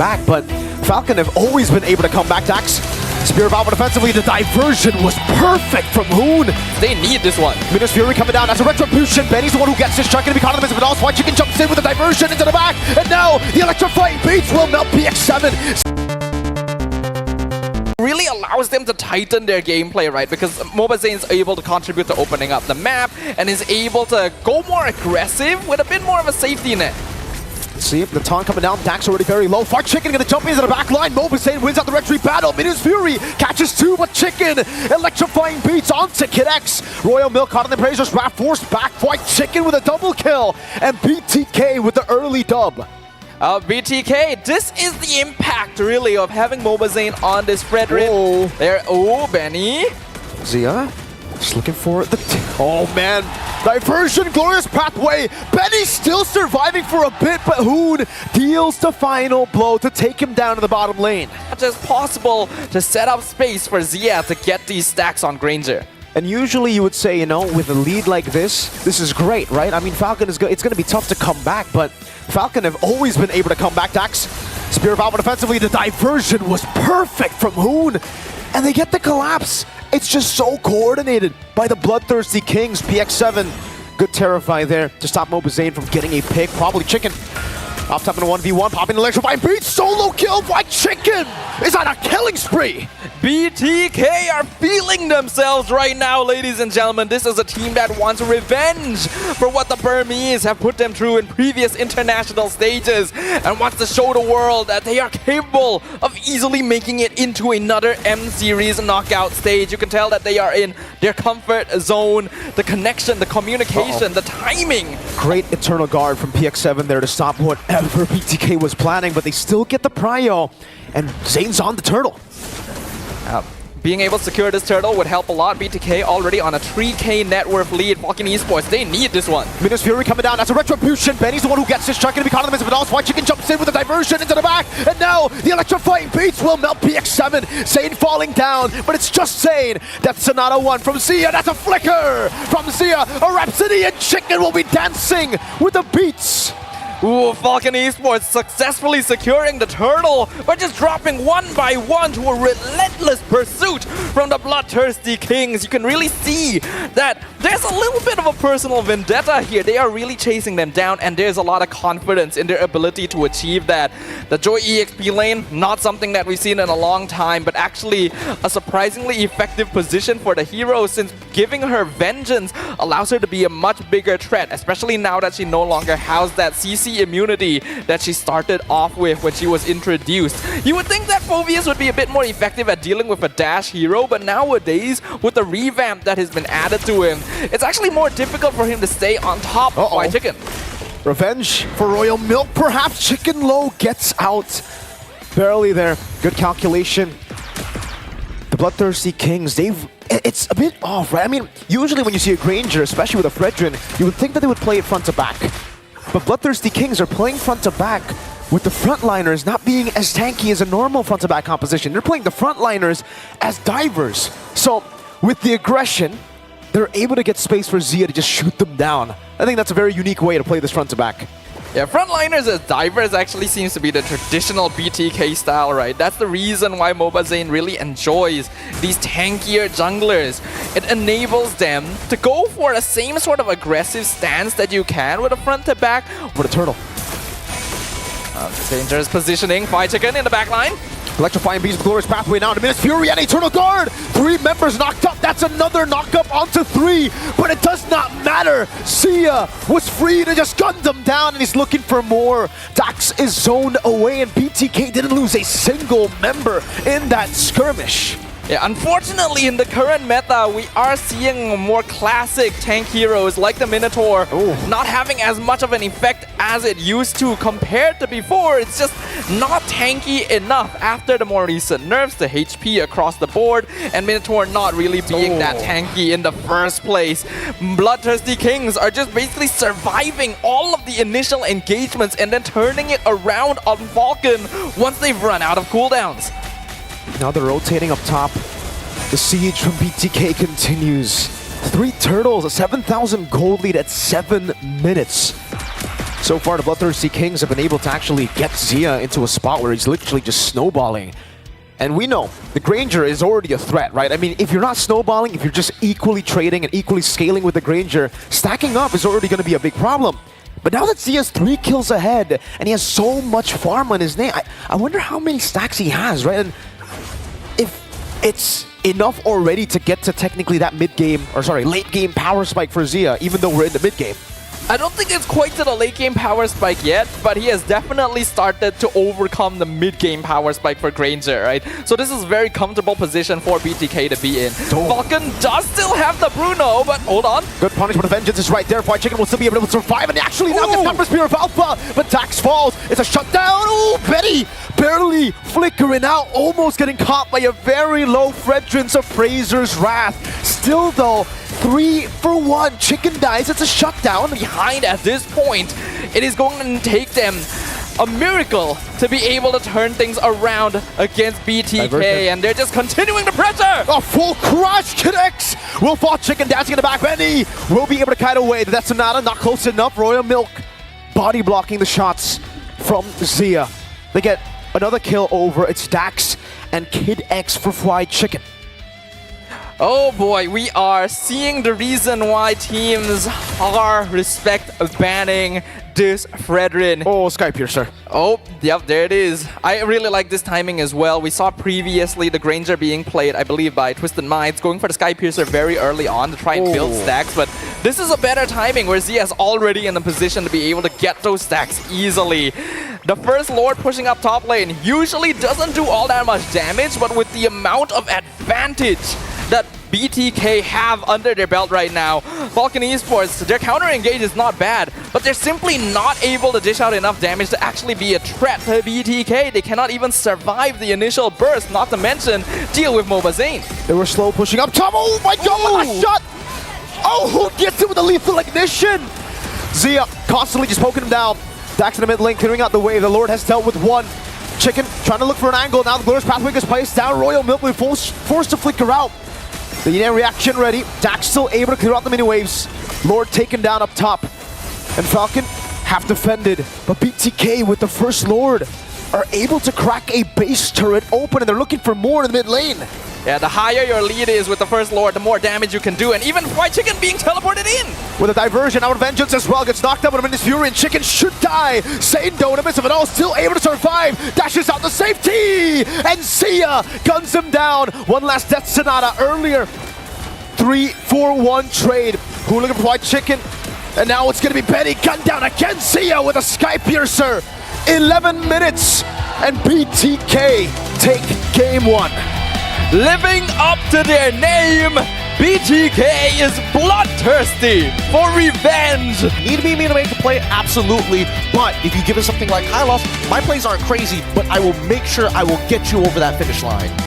back, but Falcon have always been able to come back. Dax, Spear of Alpha defensively, the diversion was perfect from Hoon. They need this one. Midas Fury coming down as a retribution. Benny's the one who gets this shot, gonna be caught in the midst of it all. White Chicken jumps in with the diversion into the back, and now the electrifying beats will melt PX7. Really allows them to tighten their gameplay, right? Because Mobazane is able to contribute to opening up the map and is able to go more aggressive with a bit more of a safety net. See, the taunt coming down, Dax already very low. Fart Chicken gonna jump into the back line. Mobazane wins out the retreat battle. Midas Fury catches two, but Chicken electrifying beats onto Kid X. Royal Milk caught in the Brazers, Wrath forced back. White Chicken with a double kill, and BTK with the early dub. BTK, this is the impact really of having Mobazane on this Frederick. Oh. There, oh, Benny. Zia, just looking for the... oh man, diversion, glorious pathway. Benny still surviving for a bit, but Hoon deals the final blow to take him down to the bottom lane. Not just possible to set up space for Zia to get these stacks on Granger. And usually you would say, you know, with a lead like this is great, right? I mean, Falcon is it's going to be tough to come back, but Falcon have always been able to come back. Dax, Spear of Alpha defensively, the diversion was perfect from Hoon, and they get the collapse. It's just so coordinated by the Bloodthirsty Kings. PX7, good Terrify there to stop Mobazane from getting a pick. Probably Chicken off top in a 1v1, popping an electrifying beat, solo kill by Chicken is on a killing spree. BTK are feeling themselves right now, ladies and gentlemen. This is a team that wants revenge for what the Burmese have put them through in previous international stages and wants to show the world that they are capable of easily making it into another M-Series knockout stage. You can tell that they are in their comfort zone. The connection, the communication, the timing. Great Eternal Guard from PX7 there to stop whatever BTK was planning, but they still get the prio, and Zane's on the turtle. Being able to secure this turtle would help a lot. BTK already on a 3K net worth lead. Falcon Esports, they need this one. Midas Fury coming down as a retribution. Benny's the one who gets this shot, gonna be caught in the midst of it all. White Chicken jumps in with the diversion into the back, and now the electrifying beats will melt PX7. Zane falling down, but it's just Zane. That's Sonata 1 from Zia. That's a flicker from Zia. A Rhapsody, and Chicken will be dancing with the beats. Ooh, Falcon Esports successfully securing the turtle by just dropping one by one to a relentless pursuit from the Bloodthirsty Kings. You can really see that there's a little bit of a personal vendetta here. They are really chasing them down, and there's a lot of confidence in their ability to achieve that. The Joy EXP lane, not something that we've seen in a long time, but actually a surprisingly effective position for the hero, since giving her vengeance allows her to be a much bigger threat, especially now that she no longer has that CC immunity that she started off with when she was introduced. You would think that Phoveus would be a bit more effective at dealing with a dash hero, but nowadays, with the revamp that has been added to him, it's actually more difficult for him to stay on top of White Chicken. Revenge for Royal Milk, perhaps. Chicken low gets out. Barely there. Good calculation. The Bloodthirsty Kings, it's a bit off, right? I mean, usually when you see a Granger, especially with a Fredrin, you would think that they would play it front to back. But Bloodthirsty Kings are playing front to back with the frontliners not being as tanky as a normal front to back composition. They're playing the frontliners as divers. So with the aggression, they're able to get space for Zia to just shoot them down. I think that's a very unique way to play this front to back. Yeah, frontliners as divers actually seems to be the traditional BTK style, right? That's the reason why Mobazane really enjoys these tankier junglers. It enables them to go for the same sort of aggressive stance that you can with a front to back. For the turtle. Dangerous positioning, White Chicken in the back line. Electrifying Beast with Glorious Pathway now to Midas Fury and Eternal Guard. 3 members knocked up. That's another knock up onto 3. But it does not matter. Zia was free to just gun them down, and he's looking for more. Dax is zoned away, and BTK didn't lose a single member in that skirmish. Yeah, unfortunately, in the current meta, we are seeing more classic tank heroes like the Minotaur not having as much of an effect as it used to compared to before. It's just not tanky enough after the more recent nerfs, the HP across the board, and Minotaur not really being that tanky in the first place. Bloodthirsty Kings are just basically surviving all of the initial engagements and then turning it around on Falcon once they've run out of cooldowns. Now they're rotating up top. The siege from BTK continues. 3 turtles, a 7,000 gold lead at 7 minutes. So far, the Bloodthirsty Kings have been able to actually get Zia into a spot where he's literally just snowballing. And we know the Granger is already a threat, right? I mean, if you're not snowballing, if you're just equally trading and equally scaling with the Granger, stacking up is already going to be a big problem. But now that Zia's 3 kills ahead and he has so much farm on his name, I wonder how many stacks he has, right? And if it's enough already to get to technically that mid-game, or sorry, late-game power spike for Zia, even though we're in the mid-game. I don't think it's quite to the late game power spike yet, but he has definitely started to overcome the mid game power spike for Granger, right? So this is a very comfortable position for BTK to be in. Falcon does still have the Bruno, but hold on. Good punishment of Vengeance is right there. Fried Chicken will still be able to survive, and he actually now gets Counter Spear of Alpha, but Dax falls. It's a shutdown. Oh, Betty barely flickering out, almost getting caught by a very low Fredrins of Fraser's Wrath. Still though, 3 for 1. Chicken dies. It's a shutdown. Behind at this point, it is going to take them a miracle to be able to turn things around against BTK, Diversion. and they're just continuing the pressure. A full crush connects. Will fall Chicken dancing in the back. Benny will be able to kite away. That's Sonata not close enough. Royal Milk body blocking the shots from Zia. They get another kill over. It's Dax and Kid X for Fried Chicken. Oh boy, we are seeing the reason why teams are respect banning this Fredrin. Oh, Sky Piercer. Oh, yep, there it is. I really like this timing as well. We saw previously the Granger being played, I believe, by Twisted Minds, going for the Sky Piercer very early on to try and build stacks, but this is a better timing where Zia is already in the position to be able to get those stacks easily. The first Lord pushing up top lane usually doesn't do all that much damage, but with the amount of advantage that BTK have under their belt right now, Falcon Esports, their counter engage is not bad, but they're simply not able to dish out enough damage to actually be a threat to BTK. They cannot even survive the initial burst, not to mention deal with Mobazane. They were slow pushing up top. Oh my god, a shot! Oh, who gets it with the lethal ignition? Zia constantly just poking him down. Dax in the mid lane, clearing out the way. The Lord has dealt with one. Chicken trying to look for an angle. Now the Glorious Pathway is placed down. Royal Milk will be forced to flicker out. The Yin reaction ready. Dax still able to clear out the mini waves. Lord taken down up top. And Falcon half defended. But BTK with the first Lord are able to crack a base turret open, and they're looking for more in the mid lane. Yeah, the higher your lead is with the first Lord, the more damage you can do. And even Fried Chicken being teleported in. With a diversion, out of Vengeance as well. Gets knocked out with a Minute's Fury, and Chicken should die. Sane though, in the midst of it all, still able to survive. Dashes out the safety! And Zia guns him down. One last Death Sonata earlier. 3-4-1 trade. Who looking for Fried Chicken? And now it's going to be Benny gunned down again. Zia with a Sky Piercer. 11 minutes. And BTK take game 1. Living up to their name, BTK is bloodthirsty for revenge. Need me to make the play? Absolutely. But if you give us something like Hylos, my plays aren't crazy, but I will make sure I will get you over that finish line.